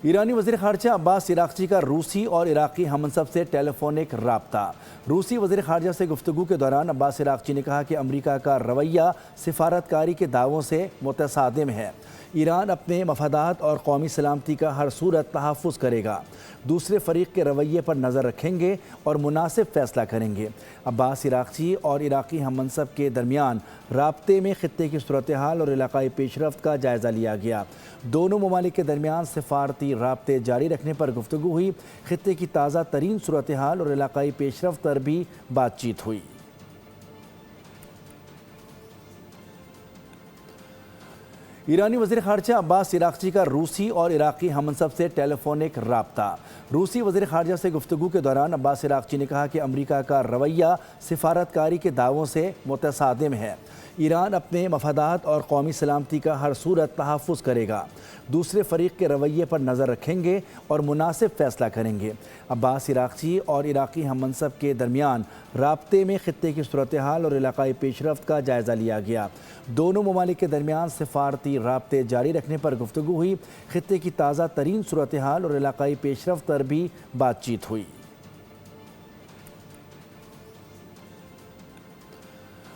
ایرانی وزیر خارجہ عباس عراقچی کا روسی اور عراقی ہم منصب سے ٹیلی فونک رابطہ۔ روسی وزیر خارجہ سے گفتگو کے دوران عباس عراقچی نے کہا کہ امریکہ کا رویہ سفارتکاری کے دعووں سے متصادم ہے۔ ایران اپنے مفادات اور قومی سلامتی کا ہر صورت تحفظ کرے گا، دوسرے فریق کے رویے پر نظر رکھیں گے اور مناسب فیصلہ کریں گے۔ عباس عراقچی اور عراقی ہم منصب کے درمیان رابطے میں خطے کی صورتحال اور علاقائی پیش رفت کا جائزہ لیا گیا۔ دونوں ممالک کے درمیان سفارتی رابطے جاری رکھنے پر گفتگو ہوئی۔ خطے کی تازہ ترین صورتحال اور علاقائی پیش رفت پر بھی بات چیت ہوئی۔ ایرانی وزیر خارجہ عباس عراقچی کا روسی اور عراقی ہم منصب سے ٹیلی فونک رابطہ۔ روسی وزیر خارجہ سے گفتگو کے دوران عباس عراقچی نے کہا کہ امریکہ کا رویہ سفارتکاری کے دعووں سے متصادم ہے۔ ایران اپنے مفادات اور قومی سلامتی کا ہر صورت تحفظ کرے گا، دوسرے فریق کے رویے پر نظر رکھیں گے اور مناسب فیصلہ کریں گے۔ عباس عراقچی اور عراقی ہم منصب کے درمیان رابطے میں خطے کی صورتحال اور علاقائی پیش رفت کا جائزہ لیا گیا۔ دونوں ممالک کے درمیان سفارتی رابطے جاری رکھنے پر گفتگو ہوئی۔ خطے کی تازہ ترین صورتحال اور علاقائی پیش رفت پر بھی بات چیت ہوئی۔